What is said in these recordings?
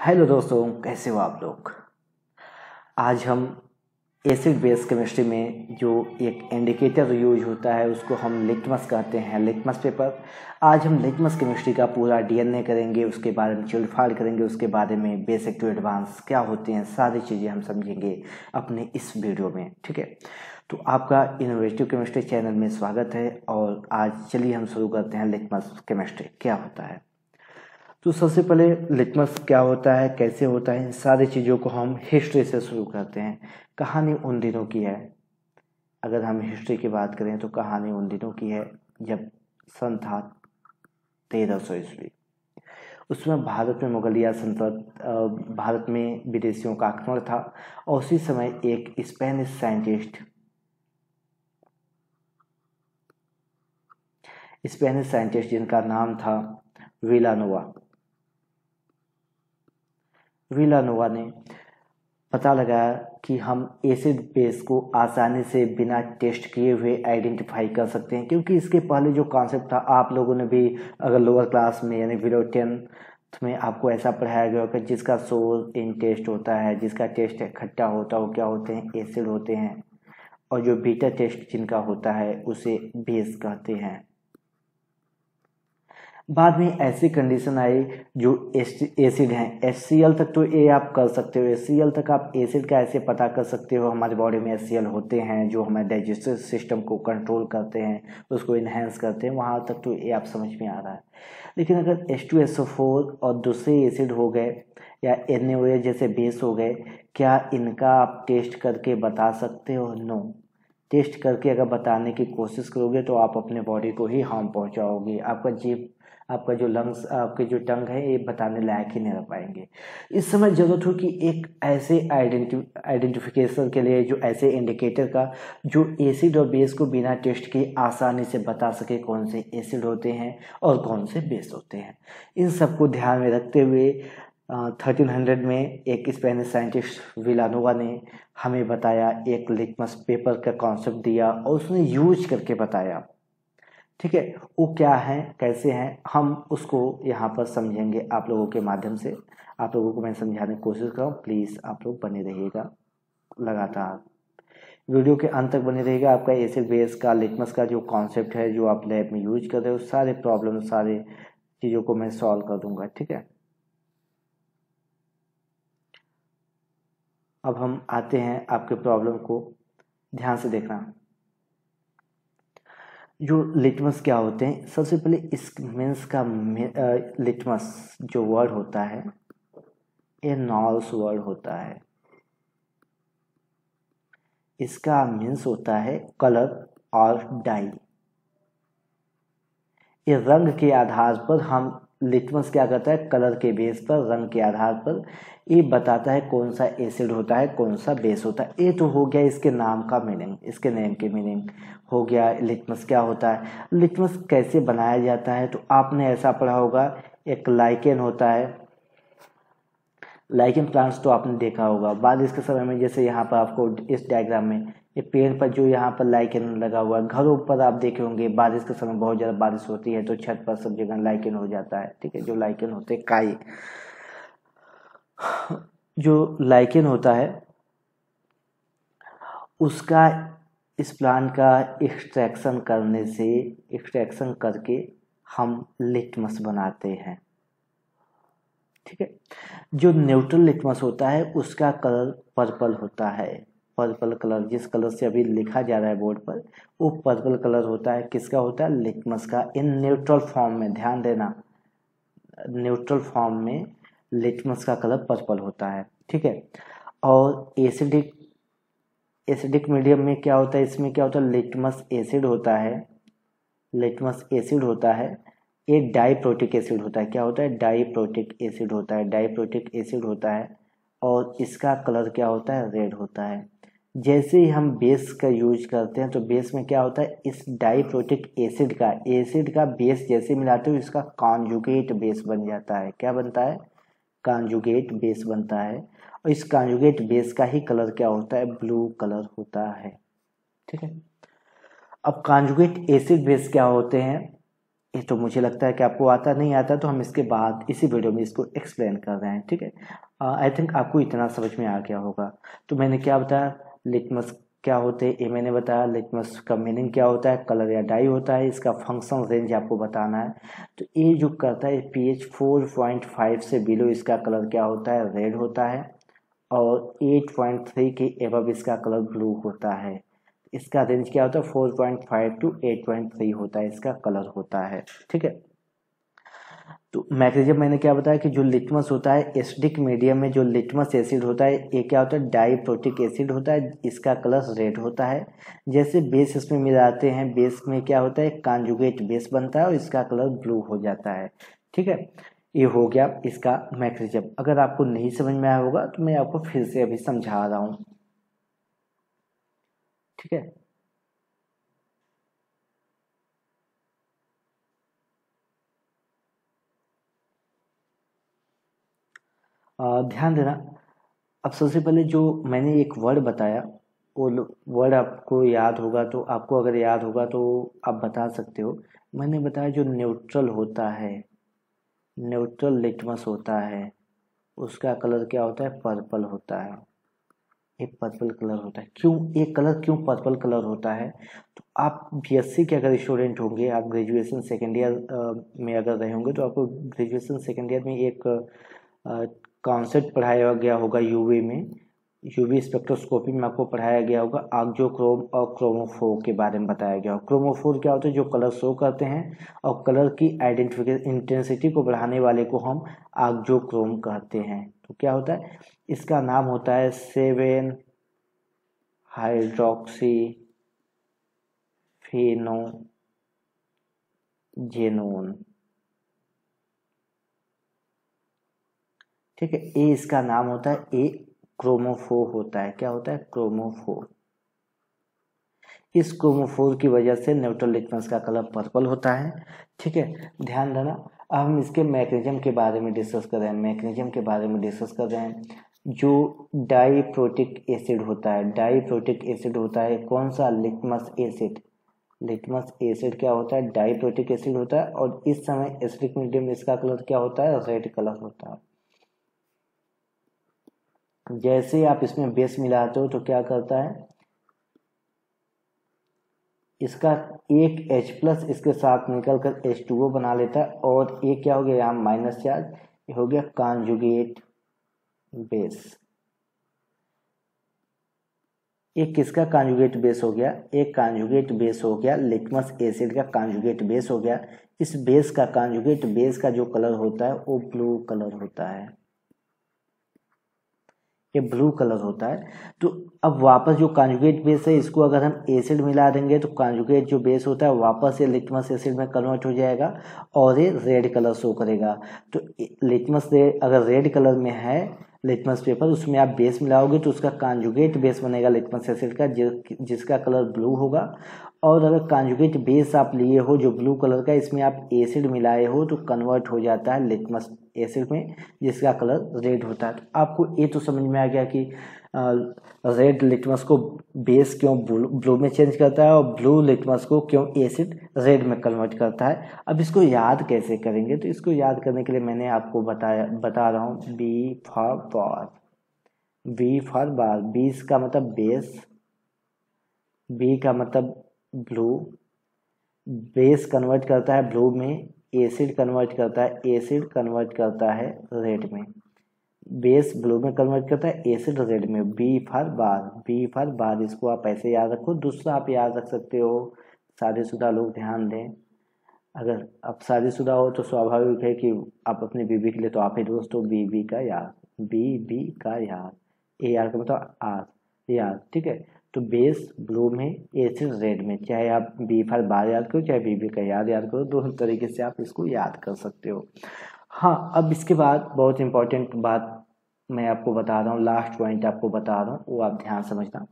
Hello दोस्तों, कैसे हो आप लोग। आज हम एसिड बेस केमिस्ट्री में जो एक इंडिकेटर यूज होता है उसको हम लिटमस कहते हैं, लिटमस पेपर। आज हम लिटमस केमिस्ट्री का पूरा डीएनए करेंगे, उसके बारे में चिल्डफाइल करेंगे, उसके बारे में बेसिक टू एडवांस क्या होते हैं, सारी चीज़ें हम समझेंगे अपने इस वीडियो में। ठीक है, तो आपका इनोवेटिव केमिस्ट्री चैनल में स्वागत है। और आज चलिए हम शुरू करते हैं लिटमस केमिस्ट्री क्या होता है। तो सबसे पहले लिटमस क्या होता है, कैसे होता है, इन सारी चीज़ों को हम हिस्ट्री से शुरू करते हैं। कहानी उन दिनों की है, अगर हम हिस्ट्री की बात करें तो कहानी उन दिनों की है जब सन था 1300 ईस्वी। उसमें भारत में मुगलिया सल्तनत, भारत में विदेशियों का आक्रमण था। और उसी समय एक स्पेनिश साइंटिस्ट जिनका नाम था विलानोवा ने पता लगाया कि हम एसिड बेस को आसानी से बिना टेस्ट किए हुए आइडेंटिफाई कर सकते हैं। क्योंकि इसके पहले जो कॉन्सेप्ट था, आप लोगों ने भी अगर लोअर क्लास में यानी बिलो 10th में आपको ऐसा पढ़ाया गया कि जिसका सोल इन टेस्ट होता है, जिसका टेस्ट खट्टा होता है, वो क्या होते हैं, एसिड होते हैं। और जो बीटा टेस्ट जिनका होता है उसे बेस कहते हैं। बाद में ऐसी कंडीशन आई जो एसिड हैं, HCl तक तो ये आप कर सकते हो, HCl तक आप एसिड का ऐसे पता कर सकते हो। हमारे बॉडी में HCl होते हैं जो हमारे डाइजेस्टिव सिस्टम को कंट्रोल करते हैं, उसको इन्हेंस करते हैं, वहाँ तक तो ये आप समझ में आ रहा है। लेकिन अगर H2SO4 और दूसरे एसिड हो गए या NaOH जैसे बेस हो गए, क्या इनका आप टेस्ट करके बता सकते हो? नो। टेस्ट करके अगर बताने की कोशिश करोगे तो आप अपने बॉडी को ही हार्म पहुंचाओगे। आपका जीभ, आपका जो लंग्स, आपके जो टंग है, ये बताने लायक ही नहीं रह पाएंगे। इस समय जरूरत हो कि एक ऐसे आइडेंटिफिकेशन के लिए, जो ऐसे इंडिकेटर का जो एसिड और बेस को बिना टेस्ट के आसानी से बता सके कौन से एसिड होते हैं और कौन से बेस होते हैं। इन सबको ध्यान में रखते हुए 1300 में एक स्पेनिश साइंटिस्ट विलानोवा ने हमें बताया, एक लिटमस पेपर का कॉन्सेप्ट दिया और उसने यूज करके बताया। ठीक है, वो क्या है, कैसे हैं, हम उसको यहाँ पर समझेंगे आप लोगों के माध्यम से। आप लोगों को मैं समझाने की कोशिश कर रहा हूँ, प्लीज़ आप लोग बने रहिएगा लगातार, वीडियो के अंत तक बने रहिएगा। आपका एसिड बेस का लिटमस का जो कॉन्सेप्ट है, जो आप लैब में यूज कर रहे हो, सारे प्रॉब्लम, सारे चीज़ों को मैं सॉल्व कर दूंगा। ठीक है, अब हम आते हैं आपके प्रॉब्लम को, ध्यान से देखना। जो लिटमस क्या होते हैं, सबसे पहले इस मीन्स का लिटमस जो वर्ड होता है, ये नॉल्स वर्ड होता है। इसका मीन्स होता है कलर और डाई। ये रंग के आधार पर हम लिटमस क्या करता है, कलर के बेस पर, रंग के आधार पर ये बताता है कौन सा एसिड होता है, कौन सा बेस होता है। ये तो हो गया इसके नाम का मीनिंग, इसके नेम के मीनिंग हो गया। लिटमस क्या होता है, लिटमस कैसे बनाया जाता है, तो आपने ऐसा पढ़ा होगा, एक लाइकेन होता है। लाइकेन प्लांट्स तो आपने देखा होगा, बारिश के समय में, जैसे यहाँ पर आपको इस डायग्राम में ये पेड़ पर जो यहाँ पर लाइकेन लगा हुआ है, घरों पर आप देखे होंगे बारिश के समय बहुत ज़्यादा बारिश होती है तो छत पर सब जगह लाइकेन हो जाता है। ठीक है, जो लाइकेन होते हैं, काई, जो लाइकेन होता है उसका, इस प्लांट का एक्सट्रैक्शन करने से, एक्सट्रैक्शन करके हम लिटमस बनाते हैं। ठीक है, जो न्यूट्रल लिटमस होता है उसका कलर पर्पल होता है। पर्पल कलर, जिस कलर से अभी लिखा जा रहा है बोर्ड पर, वो पर्पल कलर होता है। किसका होता है, लिटमस का। इन न्यूट्रल फॉर्म में, ध्यान देना, न्यूट्रल फॉर्म में लिटमस का कलर पर्पल होता है। ठीक है, और एसिडिक मीडियम में क्या होता है, इसमें क्या होता है, लिटमस एसिड होता है। लिटमस एसिड होता है, एक डाईप्रोटिक एसिड होता है। क्या होता है, डाईप्रोटिक एसिड होता है, डाईप्रोटिक एसिड होता है। और इसका कलर क्या होता है, रेड होता है। जैसे ही हम बेस का यूज करते हैं तो बेस में क्या होता है, इस डाईप्रोटिक एसिड का बेस जैसे मिलाते हो, इसका कॉन्जुगेट बेस बन जाता है। क्या बनता है, कॉन्जुगेट बेस बनता है। और इस कॉन्जुगेट बेस का ही कलर क्या होता है, ब्लू कलर होता है। ठीक है, अब कॉन्जुगेट एसिड बेस क्या होते हैं, ये तो मुझे लगता है कि आपको आता नहीं आता, तो हम इसके बाद इसी वीडियो में इसको एक्सप्लेन कर रहे हैं, ठीक है। आई थिंक आपको इतना समझ में आ गया होगा। तो मैंने क्या बताया, लिटमस क्या होते हैं ये मैंने बताया, लिटमस का मीनिंग क्या होता है, कलर या डाई होता है, इसका फंक्शन रेंज आपको बताना है। तो ये जो करता है pH 4.5 से बिलो इसका कलर क्या होता है, रेड होता है, और 8.3 के एबव इसका कलर ब्लू होता है। इसका रेंज क्या होता है, 4.5 टू 8.3 होता है, इसका कलर होता है, ठीक है। तो मैग्नीशियम मैंने क्या बताया कि जो लिटमस होता है, एसिडिक मीडियम में जो लिटमस एसिड होता है ये क्या होता है, डाईप्रोटिक एसिड होता है, इसका कलर रेड होता है। जैसे बेस इसमें मिलाते हैं, बेस में क्या होता है, कॉन्जुगेट बेस बनता है और इसका कलर ब्लू हो जाता है, ठीक है। ये हो गया इसका मैग्नीशियम। अगर आपको नहीं समझ में आया होगा तो मैं आपको फिर से अभी समझा रहा हूँ, ठीक है। ध्यान देना, अब सबसे पहले जो मैंने एक वर्ड बताया वो वर्ड आपको याद होगा, तो आपको अगर याद होगा तो आप बता सकते हो। मैंने बताया जो न्यूट्रल होता है, न्यूट्रल लिटमस होता है, उसका कलर क्या होता है, पर्पल होता है। ये पर्पल कलर होता है। क्यों ये कलर क्यों पर्पल कलर होता है, तो आप बीएससी के अगर स्टूडेंट होंगे, आप ग्रेजुएशन सेकेंड ईयर में अगर रहे होंगे, तो आपको ग्रेजुएशन सेकेंड ईयर में एक कॉन्सेप्ट पढ़ाया गया होगा यूवी में, यूवी स्पेक्ट्रोस्कोपी में आपको पढ़ाया गया होगा, आक्जोक्रोम और क्रोमोफोर के बारे में बताया गया होगा। क्रोमोफोर क्या होते हैं, जो कलर शो करते हैं, और कलर की आइडेंटिफिकेशन इंटेंसिटी को बढ़ाने वाले को हम आक्जोक्रोम कहते हैं। तो क्या होता है, इसका नाम होता है 7 हाइड्रोक्सी फेनोजेनोन, ठीक है। ए इसका नाम होता है, ए क्रोमोफोर होता है। क्या होता है, क्रोमोफोर। इस क्रोमोफोर की वजह से न्यूट्रल लिटमस का कलर पर्पल होता है, ठीक है। ध्यान देना, अब हम इसके मैकेनिज्म के बारे में डिस्कस कर रहे हैं, मैकेनिज्म के बारे में डिस्कस कर रहे हैं। जो डाईप्रोटिक एसिड होता है, डाईप्रोटिक एसिड होता है कौन सा, लिटमस एसिड। लिटमस एसिड क्या होता है, डाईप्रोटिक एसिड होता है, और इस समय एसिडिक मीडियम में इसका कलर क्या होता है, रेड कलर होता है। जैसे ही आप इसमें बेस मिलाते हो तो क्या करता है, इसका एक H प्लस इसके साथ मिलकर कर H2O बना लेता है, और ये क्या हो गया, यहाँ माइनस चार्ज, ये हो गया कॉन्जुगेट बेस। एक किसका कॉन्जुगेट बेस हो गया, एक कॉन्जुगेट बेस हो गया, लिटमस एसिड का कॉन्जुगेट बेस हो गया। इस बेस का कॉन्जुगेट बेस का जो कलर होता है वो ब्लू कलर होता है, ये ब्लू कलर होता है। तो अब वापस जो कॉन्जुगेट बेस है, इसको अगर हम एसिड मिला देंगे तो कॉन्जुगेट जो बेस होता है वापस ये लिटमस एसिड में कन्वर्ट हो जाएगा, और ये रेड कलर शो करेगा। तो लिटमस अगर रेड कलर में है लिटमस पेपर, उसमें आप बेस मिलाओगे तो उसका कॉन्जुगेट बेस बनेगा लिटमस एसिड का, जिसका कलर ब्लू होगा। और अगर कॉन्जुगेट बेस आप लिए हो जो ब्लू कलर का, इसमें आप एसिड मिलाए हो तो कन्वर्ट हो जाता है लिटमस एसिड में, जिसका कलर रेड होता है। तो आपको ये तो समझ में आ गया कि रेड लिटमस को बेस क्यों ब्लू में चेंज करता है, और ब्लू लिटमस को क्यों एसिड रेड में कन्वर्ट करता है। अब इसको याद कैसे करेंगे, तो इसको याद करने के लिए मैंने आपको बता रहा हूँ, B for bar, B for bar, B का मतलब बेस, बी का मतलब ब्लू, बेस कन्वर्ट करता है ब्लू में, एसिड कन्वर्ट करता है, एसिड कन्वर्ट करता है रेड में। बेस ब्लू में कन्वर्ट करता है, एसिड रेड में। B for bar, B for bar, इसको आप ऐसे याद रखो। दूसरा आप याद रख सकते हो, शादीशुदा लोग ध्यान दें, अगर आप शादीशुदा हो तो स्वाभाविक है कि आप अपनी बीबी के लिए तो आप ही दोस्त हो, बीबी का यार, बीबी का यार, ए यार का मतलब आर, यार, ठीक है। तो बेस ब्लू में, एसिड रेड में, चाहे आप बी फॉर बार याद करो चाहे बीबी का याद करो, दोनों तरीके से आप इसको याद कर सकते हो। हाँ, अब इसके बाद बहुत इंपॉर्टेंट बात मैं आपको बता रहा हूँ, लास्ट पॉइंट आपको बता रहा हूँ, वो आप ध्यान समझना।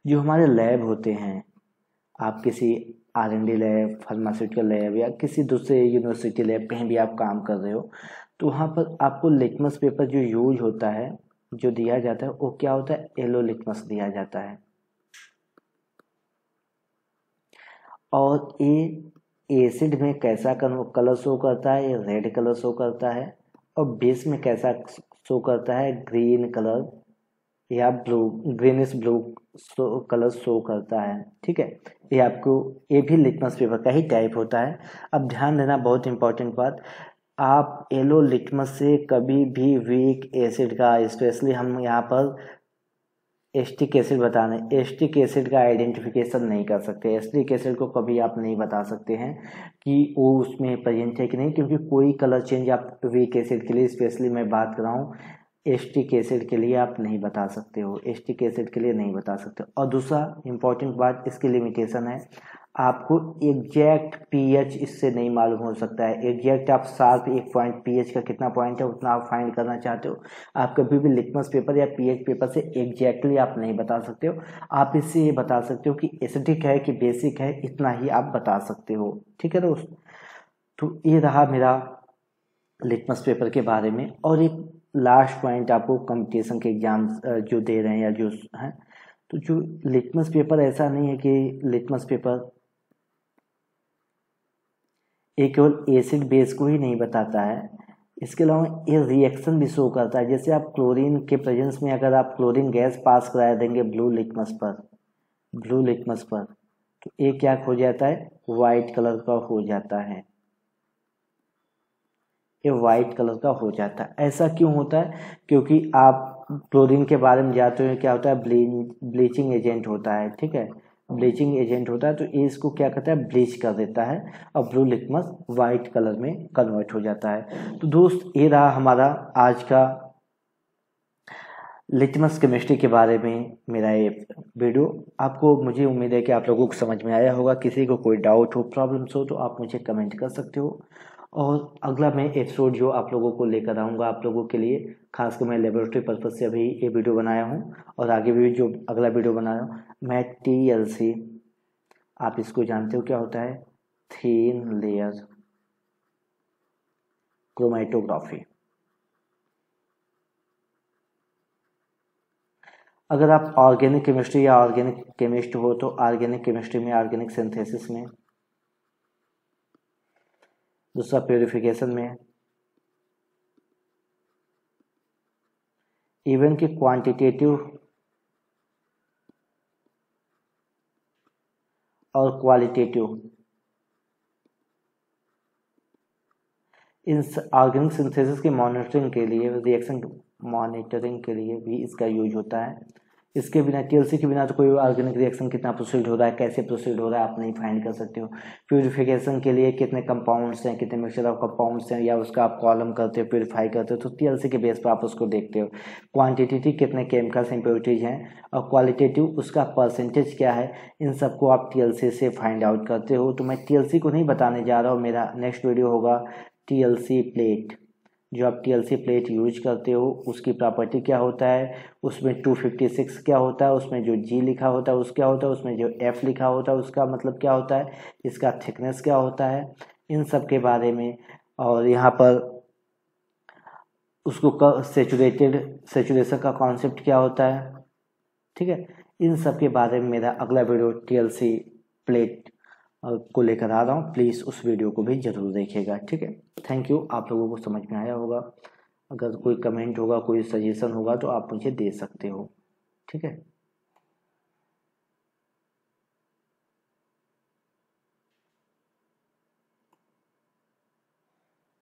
जो हमारे लैब होते हैं, आप किसी R&D लैब, फार्मास्यूटिकल लैब, या किसी दूसरे यूनिवर्सिटी लैब कहीं भी आप काम कर रहे हो, तो वहाँ पर आपको लिटमस पेपर जो यूज होता है, जो दिया जाता है, वो क्या होता है, येलो लिटमस दिया जाता है। और ये एसिड में कैसा कलर शो करता है, ये रेड कलर शो करता है, और बेस में कैसा शो करता है, ग्रीन कलर या blue, greenish blue colour show करता है। ठीक है, ये आपको, ये भी लिटमस पेपर का ही टाइप होता है। अब ध्यान देना, बहुत इंपॉर्टेंट बात, आप येलो लिटमस से कभी भी वीक एसिड का, स्पेशली हम यहाँ पर एस्टिक एसिड बताने, एस्टिक एसिड का आइडेंटिफिकेशन नहीं कर सकते। एस्टिक एसिड को कभी आप नहीं बता सकते हैं कि वो उसमें प्रेजेंट है कि नहीं, क्योंकि कोई कलर चेंज आप वीक एसिड के लिए, स्पेशली मैं बात कर रहा हूँ एस्टिक एसिड के लिए, आप नहीं बता सकते हो, एस्टिक एसिड के लिए नहीं बता सकते। और दूसरा इंपॉर्टेंट बात, इसकी लिमिटेशन है, आपको एग्जैक्ट पीएच इससे नहीं मालूम हो सकता है। एग्जैक्ट आप शार्प एक पॉइंट, पीएच का कितना पॉइंट है उतना आप फाइंड करना चाहते हो, आप कभी भी लिटमस पेपर या पीएच पेपर से एग्जैक्टली आप नहीं बता सकते हो। आप इससे ये बता सकते हो कि एसिडिक है कि बेसिक है, इतना ही आप बता सकते हो। ठीक है दोस्त, तो ये रहा मेरा लिटमस पेपर के बारे में। और एक लास्ट पॉइंट, आपको कंपटीशन के एग्जाम जो दे रहे हैं या जो हैं, तो जो लिटमस पेपर, ऐसा नहीं है कि लिटमस पेपर ये केवल एसिड बेस को ही नहीं बताता है, इसके अलावा ये रिएक्शन भी शो करता है। जैसे आप क्लोरीन के प्रेजेंस में अगर आप क्लोरीन गैस पास करा देंगे ब्लू लिटमस पर, तो ये क्या हो जाता है, वाइट कलर का हो जाता है, ये वाइट कलर का हो जाता है। ऐसा क्यों होता है, क्योंकि आप क्लोरीन के बारे में जानते हो क्या होता है, ब्लीचिंग एजेंट होता है। ठीक है, ब्लीचिंग एजेंट होता है, तो ये इसको क्या करता है, ब्लीच कर देता है, और ब्लू लिटमस वाइट कलर में कन्वर्ट हो जाता है। तो दोस्त, ये रहा हमारा आज का लिटमस केमिस्ट्री के बारे में मेरा ये वीडियो। आपको, मुझे उम्मीद है कि आप लोगों को समझ में आया होगा। किसी को कोई डाउट हो, प्रॉब्लम्स हो, तो आप मुझे कमेंट कर सकते हो। और अगला मैं एपिसोड जो आप लोगों को लेकर आऊँगा आप लोगों के लिए, खासकर मैं लेबोरेटरी पर्पज से अभी ये वीडियो बनाया हूँ, और आगे भी जो अगला वीडियो बना रहा हूँ मैं, TLC, आप इसको जानते हो क्या होता है, थिन लेयर क्रोमेटोग्राफी। अगर आप ऑर्गेनिक केमिस्ट्री या ऑर्गेनिक केमिस्ट हो, तो ऑर्गेनिक केमिस्ट्री में ऑर्गेनिक सिंथेसिस में, दूसरा प्योरिफिकेशन में, इवन कि क्वांटिटेटिव और क्वालिटेटिव, इन ऑर्गेनिक सिंथेसिस के मॉनिटरिंग के लिए, रिएक्शन मॉनिटरिंग के लिए भी इसका यूज होता है। इसके बिना, TLC के बिना तो कोई ऑर्गेनिक रिएक्शन कितना प्रोसीड हो रहा है, कैसे प्रोसीड हो रहा है, आप नहीं फाइंड कर सकते हो। प्यूरिफिकेशन के लिए कितने कंपाउंड्स हैं, कितने मिक्सचर ऑफ कंपाउंड्स हैं, या उसका आप कॉलम करते हो, प्यूरिफाई करते हो, तो TLC के बेस पर आप उसको देखते हो। क्वांटिटेटिव कितने केमिकल्स इम्प्योरिटीज हैं, और क्वालिटेटिव उसका परसेंटेज क्या है, इन सबको आप TLC से फाइंड आउट करते हो। तो मैं TLC को नहीं बताने जा रहा हूँ, मेरा नेक्स्ट वीडियो होगा TLC प्लेट। जो आप TLC प्लेट यूज करते हो उसकी प्रॉपर्टी क्या होता है, उसमें 256 क्या होता है, उसमें जो G लिखा होता है उस क्या होता है, उसमें जो F लिखा होता है उसका मतलब क्या होता है, इसका थिकनेस क्या होता है, इन सब के बारे में। और यहाँ पर उसको सेचुरेशन का कॉन्सेप्ट क्या होता है। ठीक है, इन सब के बारे में मेरा अगला वीडियो TLC प्लेट को लेकर आ रहा हूँ, प्लीज़ उस वीडियो को भी ज़रूर देखिएगा। ठीक है, थैंक यू, आप लोगों को समझ में आया होगा। अगर कोई कमेंट होगा, कोई सजेशन होगा, तो आप मुझे दे सकते हो। ठीक है।